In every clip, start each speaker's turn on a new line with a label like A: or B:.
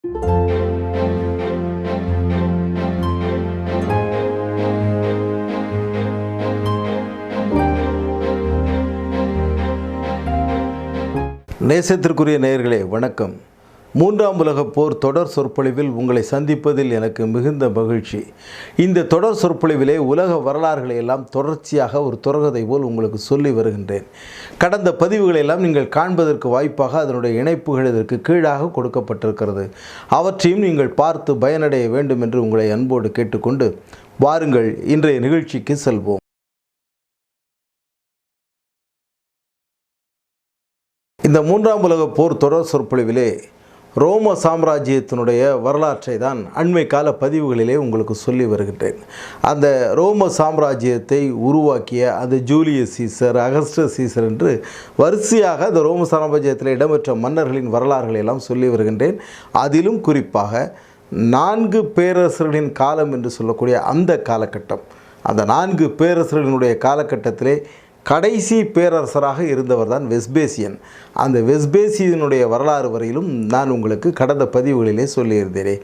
A: நேசத்திற்குரிய நேயர்களே வணக்கம். மூன்றாம் உலகப் போர் தொடர் சொற்பொழிவில் உங்களை சந்திப்பதில் எனக்கு மிகுந்த மகிழ்ச்சி. இந்த தொடர் சொற்பொழிவிலே உலக வரலாறுகளை எல்லாம் தொடர்ச்சியாக ஒரு தொடர்கதை போல் உங்களுக்கு சொல்லி வருகின்றேன். கடந்த பதிவுகளை எல்லாம் நீங்கள் காண்பதற்கு வாய்ப்பாக அதனுடைய இணைப்புகள் இதற்கு கீழாக கொடுக்கப்பட்டிருக்கிறது. அவற்றையும் நீங்கள் பார்த்து பயனடைய வேண்டும் என்று உங்களை அன்போடு கேட்டுக்கொண்டு வாருங்கள் இன்றைய நிகழ்ச்சிக்கு செல்வோம். இந்த மூன்றாம் உலகப் போர் தொடர் சொற்பொழிவிலே ரோம சாம்ராஜ்யத்தினுடைய வரலாற்றை தான் அண்மை கால பதிவுகளிலே உங்களுக்கு சொல்லி வருகின்றேன். அந்த ரோம சாம்ராஜ்யத்தை உருவாக்கிய அந்த ஜூலியஸ் சீசர், அகஸ்டஸ் சீசர் என்று வரிசையாக அந்த ரோம சாம்ராஜ்யத்தில் இடம்பெற்ற மன்னர்களின் வரலாறுகளை எல்லாம் சொல்லி வருகின்றேன். அதிலும் குறிப்பாக 4 பேரரசர்களின் காலம் என்று சொல்லக்கூடிய அந்த காலகட்டம், அந்த 4 பேரரசர்களினுடைய காலகட்டத்திலே கடைசி பேரரசராக இருந்தவர் தான் வெஸ்பேசியன். அந்த வெஸ்பேசியனுடைய வரலாறு வரையிலும் நான் உங்களுக்கு கடந்த பதிவுகளிலே சொல்லியிருந்தேனே.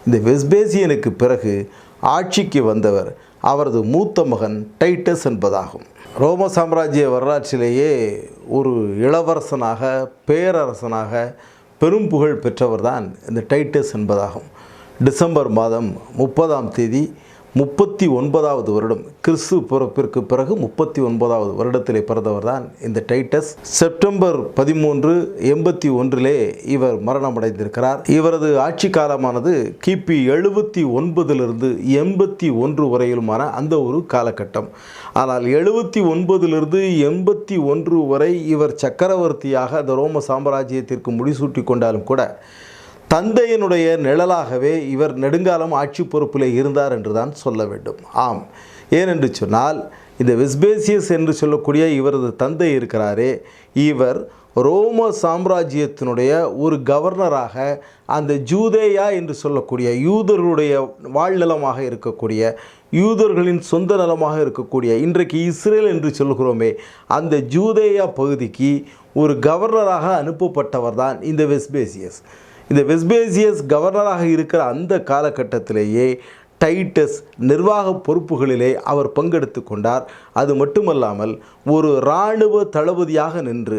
A: இந்த வெஸ்பேசியனுக்கு பிறகு ஆட்சிக்கு வந்தவர் அவரது மூத்த மகன் டைட்டஸ் என்பதாகும். ரோம சாம்ராஜ்ய வரலாற்றிலேயே ஒரு இளவரசனாக, பேரரசனாக பெரும் புகழ் பெற்றவர் தான் இந்த டைட்டஸ் என்பதாகும். டிசம்பர் மாதம் 30ஆம் தேதி 39வது வருடம், கிறிஸ்து பிறப்பிற்கு பிறகு 39வது வருடத்திலே பிறந்தவர் தான் இந்த டைட்டஸ். செப்டம்பர் 13, 81 இவர் மரணமடைந்திருக்கிறார். இவரது ஆட்சி காலமானது கிபி 79 81 வரையிலுமான அந்த ஒரு காலகட்டம். ஆனால் 79 81 வரை இவர் சக்கரவர்த்தியாக அந்த ரோம சாம்ராஜ்யத்திற்கு முடிசூட்டி கொண்டாலும் கூட தந்தையினுடைய நிழலாகவே இவர் நெடுங்காலம் ஆட்சி பொறுப்பில் இருந்தார் என்று தான் சொல்ல வேண்டும். ஆம், ஏனென்று சொன்னால் இந்த வெஸ்பேசியஸ் என்று சொல்லக்கூடிய இவரது தந்தை இருக்கிறாரே, இவர் ரோம சாம்ராஜ்யத்தினுடைய ஒரு கவர்னராக அந்த ஜூதேயா என்று சொல்லக்கூடிய யூதர்களுடைய வாழ்நிலமாக இருக்கக்கூடிய, யூதர்களின் சொந்த நலமாக இருக்கக்கூடிய, இன்றைக்கு இஸ்ரேல் என்று சொல்கிறோமே, அந்த ஜூதேயா பகுதிக்கு ஒரு கவர்னராக அனுப்பப்பட்டவர் தான் இந்த வெஸ்பேசியஸ். இந்த வெஸ்பேசியஸ் கவர்னராக இருக்கிற அந்த காலகட்டத்திலேயே டைட்டஸ் நிர்வாக பொறுப்புகளிலே அவர் பங்கெடுத்து கொண்டார். அது மட்டுமல்லாமல் ஒரு இராணுவ தளபதியாக நின்று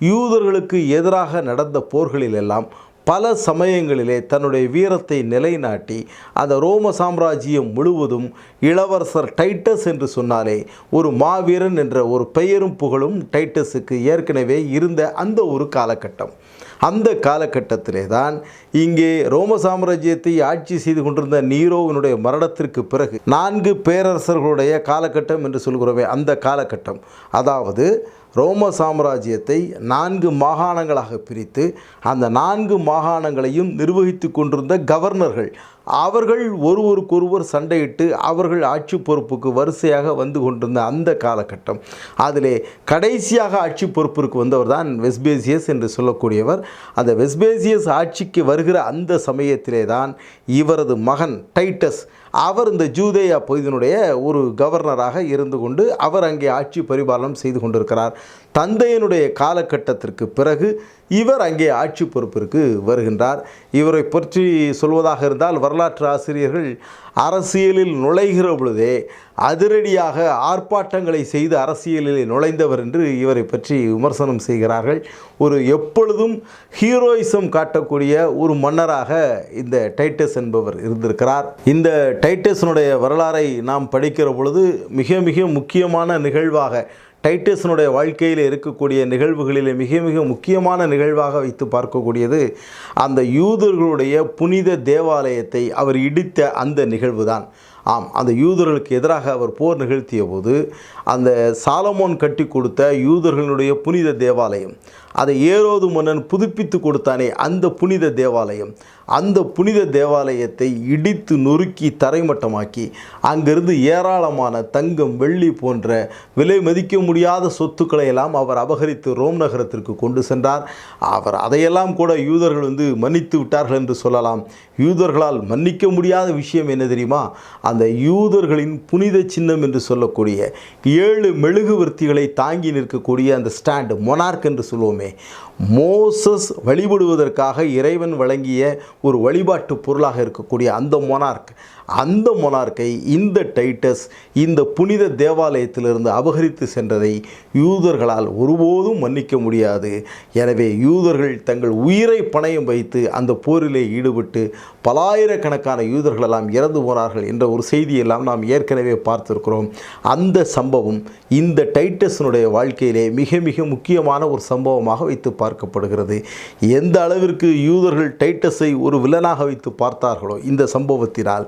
A: யூதர்களுக்கு எதிராக நடந்த போர்களிலெல்லாம் பல சமயங்களிலே தன்னுடைய வீரத்தை நிலைநாட்டி அந்த ரோம சாம்ராஜ்யம் முழுவதும் இளவரசர் டைட்டஸ் என்று சொன்னாலே ஒரு மாவீரன் என்ற ஒரு பெயரும் புகழும் டைட்டஸுக்கு ஏற்கனவே இருந்த அந்த ஒரு காலகட்டம். அந்த காலகட்டத்திலே தான் இங்கே ரோம சாம்ராஜ்யத்தை ஆட்சி செய்து கொண்டிருந்த நீரோவினுடைய மரணத்திற்கு பிறகு 4 பேரரசர்களுடைய காலகட்டம் என்று சொல்கிறோமே, அந்த காலகட்டம், அதாவது ரோம சாம்ராஜ்யத்தை 4 மாகாணங்களாக பிரித்து அந்த 4 மாகாணங்களையும் நிர்வகித்து கொண்டிருந்த கவர்னர்கள், அவர்கள் ஒருவருக்கொருவர் சண்டையிட்டு அவர்கள் ஆட்சி பொறுப்புக்கு வரிசையாக வந்து கொண்டிருந்த அந்த காலகட்டம். அதிலே கடைசியாக ஆட்சி பொறுப்பிற்கு வந்தவர் தான் வெஸ்பேசியஸ் என்று சொல்லக்கூடியவர். அந்த வெஸ்பேசியஸ் ஆட்சிக்கு வருகிற அந்த சமயத்திலே தான் இவரது மகன் டைட்டஸ், அவர் இந்த ஜூதேயா பகுதியினுடைய ஒரு கவர்னராக இருந்து கொண்டு அவர் அங்கே ஆட்சி பரிபாலனம் செய்து கொண்டிருக்கிறார். தந்தையினுடைய காலகட்டத்திற்கு பிறகு இவர் அங்கே ஆட்சி பொறுப்பிற்கு வருகின்றார். இவரை பற்றி சொல்வதாக இருந்தால் வரலாற்று ஆசிரியர்கள் அரசியலில் நுழைகிற பொழுதே அதிரடியாக ஆர்ப்பாட்டங்களை செய்து அரசியலில் நுழைந்தவர் என்று இவரை பற்றி விமர்சனம் செய்கிறார்கள். ஒரு எப்பொழுதும் ஹீரோயிசம் காட்டக்கூடிய ஒரு மன்னராக இந்த டைட்டஸ் என்பவர் இருந்திருக்கிறார். இந்த டைட்டஸினுடைய வரலாறை நாம் படிக்கிற பொழுது மிக மிக முக்கியமான நிகழ்வாக, டைட்டஸினுடைய வாழ்க்கையில் இருக்கக்கூடிய நிகழ்வுகளிலே மிக மிக முக்கியமான நிகழ்வாக வைத்து பார்க்கக்கூடியது அந்த யூதர்களுடைய புனித தேவாலயத்தை அவர் இடித்த அந்த நிகழ்வு தான். ஆம், அந்த யூதர்களுக்கு எதிராக அவர் போர் நிகழ்த்திய போது அந்த சாலமோன் கட்டி கொடுத்த யூதர்களுடைய புனித தேவாலயம், அதை ஏரோது மன்னன் புதுப்பித்து கொடுத்தானே அந்த புனித தேவாலயம், அந்த புனித தேவாலயத்தை இடித்து நொறுக்கி தரைமட்டமாக்கி அங்கிருந்து ஏராளமான தங்கம், வெள்ளி போன்ற விலை மதிக்க முடியாத சொத்துக்களை எல்லாம் அவர் அபகரித்து ரோம் நகரத்திற்கு கொண்டு சென்றார். அவர் அதையெல்லாம் கூட யூதர்கள் மன்னித்து விட்டார்கள் என்று சொல்லலாம். யூதர்களால் மன்னிக்க முடியாத விஷயம் என்ன தெரியுமா? அந்த யூதர்களின் புனித சின்னம் என்று சொல்லக்கூடிய 7 மெழுகுவர்த்திகளை தாங்கி நிற்கக்கூடிய அந்த ஸ்டாண்ட், மொனார்க் என்று சொல்லுவோமே, பார்க்கிறோமே, மோசஸ் வழிபடுவதற்காக இறைவன் வழங்கிய ஒரு வழிபாட்டு பொருளாக இருக்கக்கூடிய அந்த மொனார்க்கை இந்த டைட்டஸ் இந்த புனித தேவாலயத்திலிருந்து அபகரித்து சென்றதை யூதர்களால் ஒருபோதும் மன்னிக்க முடியாது. எனவே யூதர்கள் தங்கள் உயிரை பணயம் வைத்து அந்த போரிலே ஈடுபட்டு பலாயிரக்கணக்கான யூதர்களெல்லாம் இறந்து போனார்கள் என்ற ஒரு செய்தியெல்லாம் நாம் ஏற்கனவே பார்த்திருக்கிறோம். அந்த சம்பவம் இந்த டைட்டஸினுடைய வாழ்க்கையிலே மிக மிக முக்கியமான ஒரு சம்பவமாக வைத்து பார்க்கப்படுகிறது. எந்த அளவிற்கு யூதர்கள் டைட்டஸை ஒரு வில்லனாக வைத்து பார்த்தார்களோ இந்த சம்பவத்தினால்,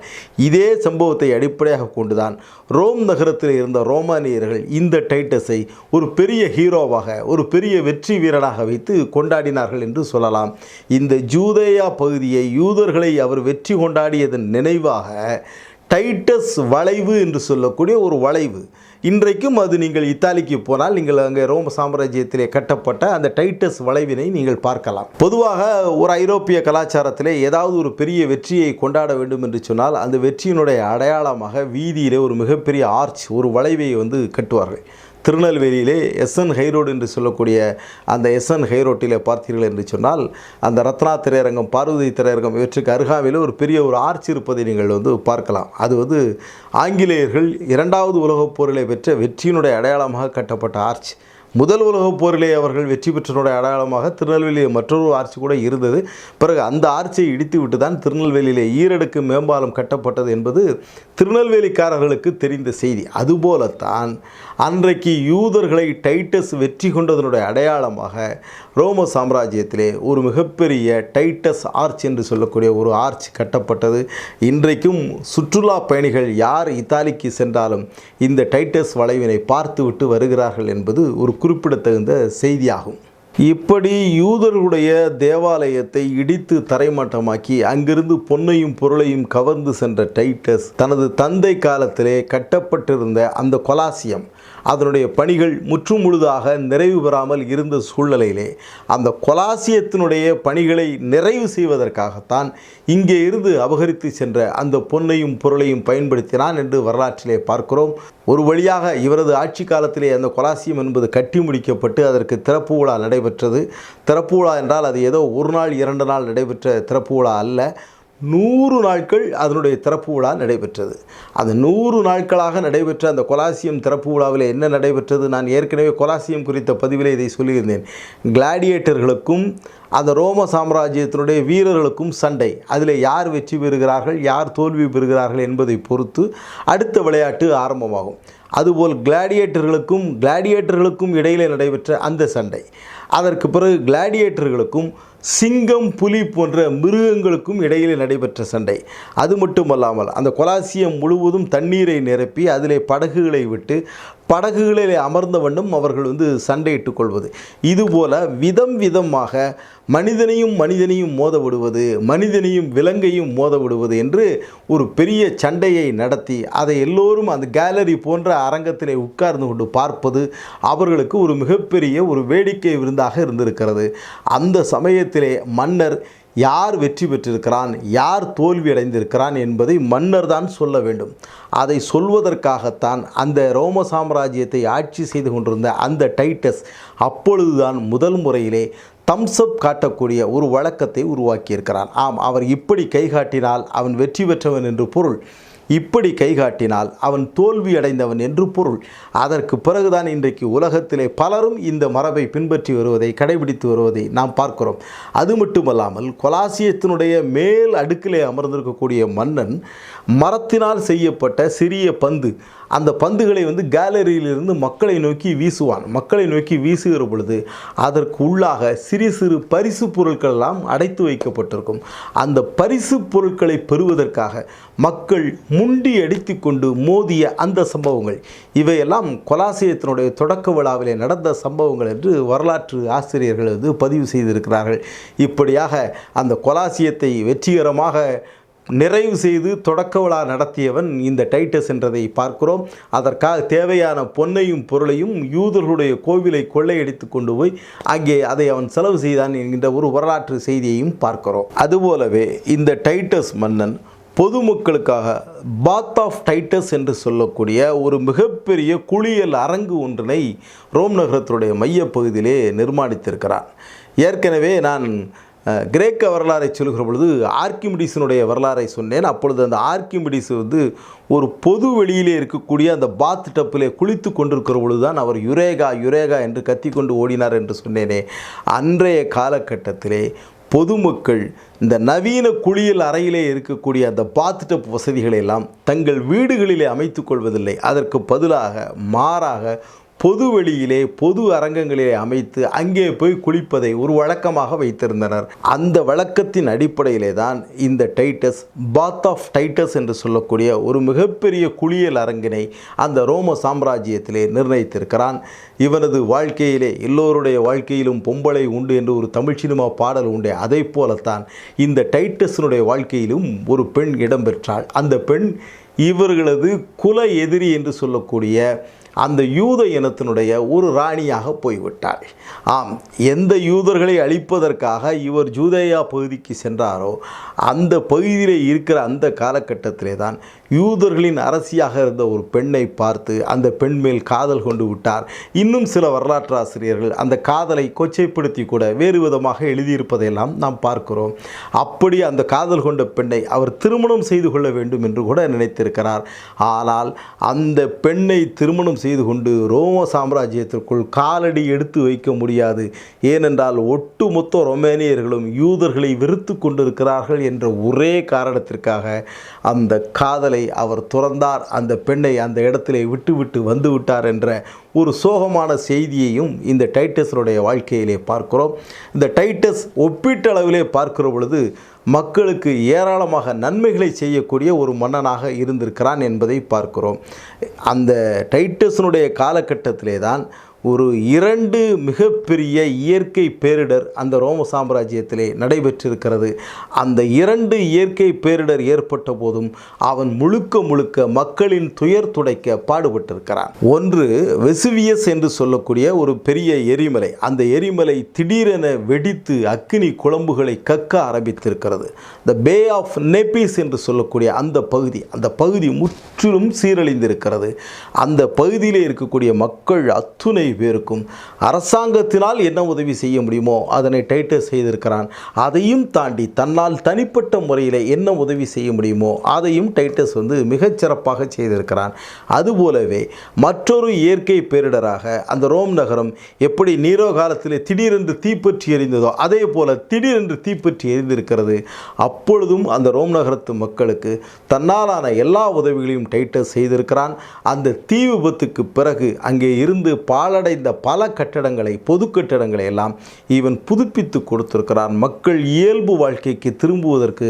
A: இதே சம்பவத்தை அடிப்படையாக கொண்டுதான் ரோம் நகரத்தில் இருந்த ரோமானியர்கள் இந்த டைட்டஸை ஒரு பெரிய ஹீரோவாக, ஒரு பெரிய வெற்றி வீரனாக வைத்து கொண்டாடினார்கள் என்று சொல்லலாம். இந்த ஜூதேயா பகுதியை யூதர்களை அவர் வெற்றி கொண்டாடியதன் நினைவாக டைட்டஸ் வளைவு என்று சொல்லக்கூடிய ஒரு வளைவு, இன்றைக்கும் அது நீங்கள் இத்தாலிக்கு போனால் நீங்கள் அங்கே ரோம சாம்ராஜ்யத்திலே கட்டப்பட்ட அந்த டைட்டஸ் வளைவினை நீங்கள் பார்க்கலாம். பொதுவாக ஒரு ஐரோப்பிய கலாச்சாரத்திலே ஏதாவது ஒரு பெரிய வெற்றியை கொண்டாட வேண்டும் என்று சொன்னால் அந்த வெற்றியினுடைய அடையாளமாக வீதியிலே ஒரு மிகப்பெரிய ஆர்ச், ஒரு வளைவை கட்டுவார்கள். திருநெல்வேலியிலே எஸ்என் ஹைரோடு என்று சொல்லக்கூடிய அந்த எஸ்என் ஹைரோட்டிலே பார்த்தீர்கள் என்று சொன்னால் அந்த ரத்னா திரையரங்கம், பார்வதி திரையரங்கம் இவற்றுக்கு அருகாமையில் ஒரு பெரிய ஒரு ஆர்ச் இருப்பதை நீங்கள் பார்க்கலாம். அது ஆங்கிலேயர்கள் 2வது உலகப் போரிலே பெற்ற வெற்றியினுடைய அடையாளமாக கட்டப்பட்ட ஆர்ச். முதல் உலகப் போரிலே அவர்கள் வெற்றி பெற்றனுடைய அடையாளமாக திருநெல்வேலியில் மற்றொரு ஆர்ச்சி கூட இருந்தது. பிறகு அந்த ஆர்ச்சை இடித்து விட்டு தான் திருநெல்வேலியிலே ஈரடுக்கு மேம்பாலம் கட்டப்பட்டது என்பது திருநெல்வேலிக்காரர்களுக்கு தெரிந்த செய்தி. அதுபோலத்தான் அன்றைக்கு யூதர்களை டைட்டஸ் வெற்றி கொண்டதனுடைய அடையாளமாக ரோம சாம்ராஜ்யத்திலே ஒரு மிகப்பெரிய டைட்டஸ் ஆர்ச் என்று சொல்லக்கூடிய ஒரு ஆர்ச் கட்டப்பட்டது. இன்றைக்கும் சுற்றுலா பயணிகள் யார் இத்தாலிக்கு சென்றாலும் இந்த டைட்டஸ் வளைவினை பார்த்துவிட்டு வருகிறார்கள் என்பது ஒரு குறிப்பிடத்தகுந்த செய்தியாகும். இப்படி யூதர்களுடைய தேவாலயத்தை இடித்து தரைமட்டமாக்கி அங்கிருந்து பொன்னையும் பொருளையும் கவர்ந்து சென்ற டைட்டஸ் தனது தந்தை காலத்திலே கட்டப்பட்டிருந்த அந்த கொலாசியம், அதனுடைய பணிகள் முற்றும் முழுதாக நிறைவு பெறாமல் இருந்த சூழ்நிலையிலே அந்த கொலாசியத்தினுடைய பணிகளை நிறைவு செய்வதற்காகத்தான் இங்கே இருந்து அபகரித்து சென்ற அந்த பொன்னையும் பொருளையும் பயன்படுத்தினான் என்று வரலாற்றிலே பார்க்கிறோம். ஒரு வழியாக இவரது ஆட்சி காலத்திலே அந்த கொலாசியம் என்பது கட்டி முடிக்கப்பட்டு அதற்கு திறப்பு விழா நடைபெற்றது. திறப்பு விழா என்றால் அது ஏதோ ஒரு நாள் 2 நாள் நடைபெற்ற திறப்பு விழா அல்ல, 100 நாட்கள் அதனுடைய திறப்பு விழா நடைபெற்றது. அந்த 100 நாட்களாக நடைபெற்ற அந்த கொலாசியம் திறப்பு விழாவில் என்ன நடைபெற்றது? நான் ஏற்கனவே கொலாசியம் குறித்த பதிவிலே இதை சொல்லியிருந்தேன். கிளாடியேட்டர்களுக்கும் அந்த ரோம சாம்ராஜ்யத்தினுடைய வீரர்களுக்கும் சண்டை. அதில் யார் வெற்றி பெறுகிறார்கள், யார் தோல்வி பெறுகிறார்கள் என்பதை பொறுத்து அடுத்த விளையாட்டு ஆரம்பமாகும். அதுபோல் கிளாடியேட்டர்களுக்கும் இடையிலே நடைபெற்ற அந்த சண்டை, அதற்கு பிறகு கிளாடியேட்டர்களுக்கும் சிங்கம், புலி போன்ற மிருகங்களுக்கும் இடையிலே நடைபெற்ற சண்டை. அது மட்டுமல்லாமல் அந்த கொலாசியம் முழுவதும் தண்ணீரை நிரப்பி அதிலே படகுகளை விட்டு படகுகளிலே அமர்ந்த வண்ணம் அவர்கள் சண்டையிட்டுக் கொள்வது. இதுபோல விதமாக மனிதனையும் மோத விடுவது, மனிதனையும் விலங்கையும் மோத விடுவது என்று ஒரு பெரிய சண்டையை நடத்தி அதை எல்லோரும் அந்த கேலரி போன்ற அரங்கத்திலே உட்கார்ந்து கொண்டு பார்ப்பது அவர்களுக்கு ஒரு மிகப்பெரிய ஒரு வேடிக்கை விருந்தாக இருந்திருக்கிறது. அந்த சமயத்திலே மன்னர் யார் வெற்றி பெற்றிருக்கிறான், யார் தோல்வி அடைந்திருக்கிறான் என்பதை மன்னர் தான் சொல்ல வேண்டும். அதை சொல்வதற்காகத்தான் அந்த ரோம சாம்ராஜ்யத்தை ஆட்சி செய்து கொண்டிருந்த அந்த டைட்டஸ் அப்பொழுதுதான் முதல் முறையிலே தம்ஸ்அப் காட்டக்கூடிய ஒரு வழக்கத்தை உருவாக்கியிருக்கிறான். ஆம், அவர் இப்படி கைகாட்டினால் அவன் வெற்றி பெற்றவன் என்று பொருள், இப்படி கைகாட்டினால் அவன் தோல்வி அடைந்தவன் என்று பொருள். அதற்கு பிறகுதான் இன்றைக்கு உலகத்திலே பலரும் இந்த மரபை பின்பற்றி வருவதை, கடைபிடித்து வருவதை நாம் பார்க்கிறோம். அது மட்டுமல்லாமல் கொலாசியத்தினுடைய மேல் அடுக்கிலே அமர்ந்திருக்கக்கூடிய மன்னன் மரத்தினால் செய்யப்பட்ட சிறிய பந்து, அந்த பந்துகளை கேலரியிலிருந்து மக்களை நோக்கி வீசுவான். மக்களை நோக்கி வீசுகிற பொழுது அதற்கு உள்ளாக சிறு சிறு பரிசு பொருட்கள் எல்லாம் அடைத்து வைக்கப்பட்டிருக்கும். அந்த பரிசு பொருட்களை பெறுவதற்காக மக்கள் முண்டி அடித்து கொண்டு மோதிய அந்த சம்பவங்கள், இவையெல்லாம் கொலாசியத்தினுடைய தொடக்க விழாவிலே நடந்த சம்பவங்கள் என்று வரலாற்று ஆசிரியர்கள் பதிவு செய்திருக்கிறார்கள். இப்படியாக அந்த கொலாசியத்தை வெற்றிகரமாக நிறைவு செய்து தொடக்க விழா நடத்தியவன் இந்த டைட்டஸ் என்றதை பார்க்கிறோம். அதற்காக தேவையான பொன்னையும் பொருளையும் யூதர்களுடைய கோவிலை கொள்ளையடித்து கொண்டு போய் அங்கே அதை அவன் செலவு செய்தான் என்கின்ற ஒரு வரலாற்று செய்தியையும் பார்க்கிறோம். அதுபோலவே இந்த டைட்டஸ் மன்னன் பொதுமக்களுக்காக பாத் ஆஃப் டைட்டஸ் என்று சொல்லக்கூடிய ஒரு மிகப்பெரிய குளியல் அரங்கு ஒன்றினை ரோம் நகரத்தினுடைய மையப்பகுதியிலே நிர்மாணித்திருக்கிறார். ஏற்கனவே நான் கிரேக்க வரலாறை சொல்கிற பொழுது ஆர்க்கிமிடிஸினுடைய வரலாறை சொன்னேன். அப்பொழுது அந்த ஆர்க்கிமிடிஸ் ஒரு பொது வெளியிலே இருக்கக்கூடிய அந்த பாத் டப்பிலே குளித்து கொண்டிருக்கிற பொழுது தான் அவர் யுரேகா யுரேகா என்று கத்திக்கொண்டு ஓடினார் என்று சொன்னேனே. அன்றைய காலகட்டத்திலே பொதுமக்கள் இந்த நவீன குளியல் அறையிலே இருக்கக்கூடிய அந்த பாத் டப் வசதிகளை எல்லாம் தங்கள் வீடுகளிலே அமைத்து கொள்வதில்லை. அதற்கு பதிலாக மாறாக பொது வெளியிலே பொது அரங்கங்களிலே அமைத்து அங்கே போய் குளிப்பதை ஒரு வழக்கமாக வைத்திருந்தனர். அந்த வழக்கத்தின் அடிப்படையிலே தான் இந்த டைட்டஸ் பாத் ஆஃப் டைட்டஸ் என்று சொல்லக்கூடிய ஒரு மிகப்பெரிய குளியல் அரங்கினை அந்த ரோம சாம்ராஜ்யத்திலே நிர்ணயித்திருக்கிறான். இவனது வாழ்க்கையிலே எல்லோருடைய வாழ்க்கையிலும் பொம்பளை உண்டு என்று ஒரு தமிழ் சினிமா பாடல் உண்டு. அதை போலத்தான் இந்த டைட்டஸினுடைய வாழ்க்கையிலும் ஒரு பெண் இடம்பெற்றாள். அந்த பெண் இவர்களது குல எதிரி என்று சொல்லக்கூடிய அந்த யூத இனத்தினுடைய ஒரு ராணியாக போய்விட்டாள். ஆம், எந்த யூதர்களை அழிப்பதற்காக இவர் ஜூதேயா பகுதிக்கு சென்றாரோ அந்த பகுதியில் இருக்கிற அந்த காலகட்டத்திலே தான் யூதர்களின் அரசியாக இருந்த ஒரு பெண்ணை பார்த்து அந்த பெண் மேல் காதல் கொண்டு விட்டார். இன்னும் சில வரலாற்று ஆசிரியர்கள் அந்த காதலை கொச்சைப்படுத்தி கூட வேறு விதமாக எழுதியிருப்பதையெல்லாம் நாம் பார்க்கிறோம். அப்படி அந்த காதல் கொண்ட பெண்ணை அவர் திருமணம் செய்து கொள்ள வேண்டும் என்று கூட நினைத்திருக்கிறார். ஆனால் அந்த பெண்ணை திருமணம் செய்து கொண்டு ரோம சாம்ராஜ்யத்திற்குள் காலடி எடுத்து வைக்க முடியாது. ஏனென்றால் ஒட்டுமொத்த ரோமேனியர்களும் யூதர்களை வெறுத்து கொண்டிருக்கிறார்கள் என்ற ஒரே காரணத்திற்காக அந்த காதலை அவர் துறந்தார். அந்த பெண்ணை அந்த இடத்திலே விட்டுவிட்டு வந்து விட்டார் என்ற ஒரு சோகமான செய்தியையும் இந்த டைட்டஸனுடைய வாழ்க்கையிலே பார்க்கிறோம். இந்த டைட்டஸ் ஒப்பீட்டளவிலே பார்க்கிற பொழுது மக்களுக்கு ஏராளமாக நன்மைகளை செய்யக்கூடிய ஒரு மன்னனாக இருந்திருக்கிறான் என்பதை பார்க்கிறோம். அந்த டைட்டஸனுடைய காலகட்டத்திலே தான் ஒரு 2 மிகப்பெரிய இயற்கை பேரிடர் அந்த ரோம சாம்ராஜ்யத்திலே நடைபெற்றிருக்கிறது. அந்த 2 இயற்கை பேரிடர் ஏற்பட்ட போதும் அவன் முழுக்க மக்களின் துயர் துடைக்க பாடுபட்டிருக்கிறான். ஒன்று வெசுவியஸ் என்று சொல்லக்கூடிய ஒரு பெரிய எரிமலை. அந்த எரிமலை திடீரென வெடித்து அக்கினி குழம்புகளை கக்க ஆரம்பித்திருக்கிறது. த பே ஆஃப் நேபிஸ் என்று சொல்லக்கூடிய அந்த பகுதி முற்றிலும் சீரழிந்திருக்கிறது. அந்த பகுதியிலே இருக்கக்கூடிய மக்கள் அத்துணை பேருக்கும் அரசாங்கத்தினால் என்ன உதவி செய்ய முடியுமோ அதனை டைட்டஸ் செய்திருக்கிறான். அதையும் தாண்டி தன்னால் தனிப்பட்ட முறையில் என்ன உதவி செய்ய முடியுமோ அதையும் டைட்டஸ் மிகச்சிறப்பாக செய்திருக்கிறான். அதுபோலவே மற்றொரு இயற்கை பேரிடராக அந்த ரோம் நகரம் எப்படி நீரோ காலத்தில் திடீரென்று தீப்பற்றி எரிந்ததோ அதே போல திடீரென்று தீப்பற்றி எரிந்திருக்கிறது. அப்பொழுதும் அந்த ரோம் நகரத்து மக்களுக்கு தன்னாலான எல்லா உதவிகளையும் டைட்டஸ் செய்திருக்கிறான். அந்த தீ விபத்துக்கு பிறகு அங்கே இருந்து பாலடைந்த பல கட்டடங்களை பொது கட்டடங்களை எல்லாம் இவன் புதுப்பித்து கொடுத்திருக்கிறான். மக்கள் இயல்பு வாழ்க்கைக்கு திரும்புவதற்கு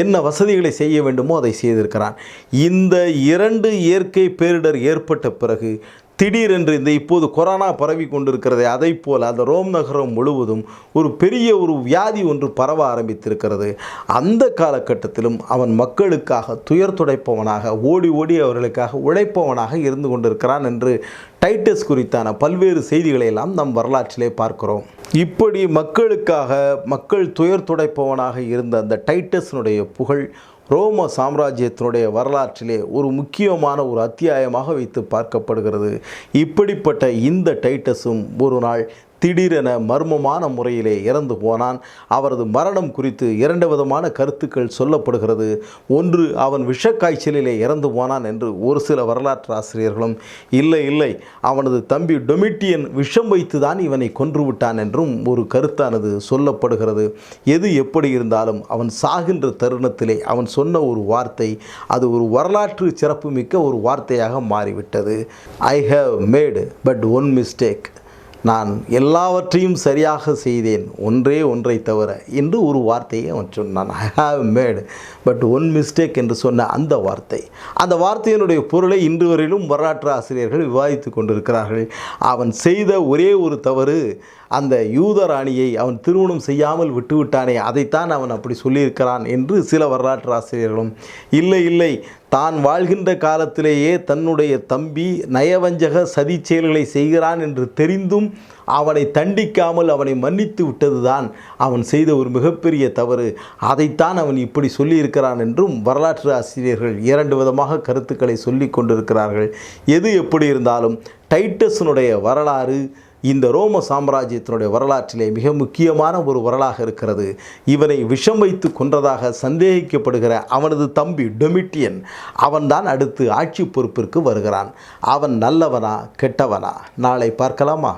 A: என்ன வசதிகளை செய்ய வேண்டுமோ அதை செய்திருக்கிறான். இந்த 2 இயற்கை பேரிடர் ஏற்பட்ட பிறகு திடீரென்று இந்த இப்போது கொரோனா பரவி கொண்டிருக்கிறதே அதை போல் அந்த ரோம் நகரம் முழுவதும் ஒரு பெரிய ஒரு வியாதி ஒன்று பரவ ஆரம்பித்திருக்கிறது. அந்த காலகட்டத்திலும் அவன் மக்களுக்காக துயர் துடைப்பவனாக ஓடி அவர்களுக்காக உழைப்பவனாக இருந்து கொண்டிருக்கிறான் என்று டைட்டஸ் குறித்தான பல்வேறு செய்திகளை எல்லாம் நம் வரலாற்றிலே பார்க்கிறோம். இப்படி மக்கள் துயர் துடைப்பவனாக இருந்த அந்த டைட்டஸினுடைய புகழ் ரோம சாம்ராஜ்யத்தினுடைய வரலாற்றிலே ஒரு முக்கியமான ஒரு அத்தியாயமாக வைத்து பார்க்கப்படுகிறது. இப்படிப்பட்ட இந்த டைட்டஸும் ஒரு நாள் திடீரென மர்மமான முறையிலே இறந்து போனான். அவரது மரணம் குறித்து 2 விதமான கருத்துக்கள் சொல்லப்படுகிறது. ஒன்று, அவன் விஷக்காய்ச்சலிலே இறந்து போனான் என்று ஒரு சில வரலாற்று ஆசிரியர்களும், இல்லை அவனது தம்பி டொமிட்டியன் விஷம் வைத்து தான் இவனை கொன்றுவிட்டான் என்றும் ஒரு கருத்தானது சொல்லப்படுகிறது. எது எப்படி இருந்தாலும் அவன் சாகின்ற தருணத்திலே அவன் சொன்ன ஒரு வார்த்தை அது ஒரு வரலாற்று சிறப்புமிக்க ஒரு வார்த்தையாக மாறிவிட்டது. I have mat but one mistake. நான் எல்லாவற்றையும் சரியாக செய்தேன், ஒன்றை தவிர என்று ஒரு வார்த்தையை அவன் சொன்னான். I have made but one mistake என்று சொன்ன அந்த வார்த்தையினுடைய பொருளை இன்று வரையிலும் வரலாற்று ஆசிரியர்கள் விவாதித்து கொண்டிருக்கிறார்கள். அவன் செய்த ஒரே ஒரு தவறு, அந்த யூத ராணியை அவன் திருமணம் செய்யாமல் விட்டுவிட்டானே, அதைத்தான் அவன் அப்படி சொல்லியிருக்கிறான் என்று சில வரலாற்று ஆசிரியர்களும், இல்லை இல்லை, தான் வாழ்கின்ற காலத்திலேயே தன்னுடைய தம்பி நயவஞ்சக சதி செயல்களை செய்கிறான் என்று தெரிந்தும் அவனை தண்டிக்காமல் அவனை மன்னித்து விட்டதுதான் அவன் செய்த ஒரு மிகப்பெரிய தவறு, அதைத்தான் அவன் இப்படி சொல்லியிருக்கிறான் என்றும் வரலாற்று ஆசிரியர்கள் இரண்டு விதமாக கருத்துக்களை சொல்லி கொண்டிருக்கிறார்கள். எது எப்படி இருந்தாலும் டைட்டஸினுடைய வரலாறு இந்த ரோம சாம்ராஜ்யத்தினுடைய வரலாற்றிலே மிக முக்கியமான ஒரு வரலாக இருக்கிறது. இவனை விஷம் வைத்து கொன்றதாக சந்தேகிக்கப்படுகிற அவனது தம்பி டொமிட்டியன் அவன்தான் அடுத்து ஆட்சி பொறுப்பிற்கு வருகிறான். அவன் நல்லவனா கெட்டவனா? நாளை பார்க்கலாமா?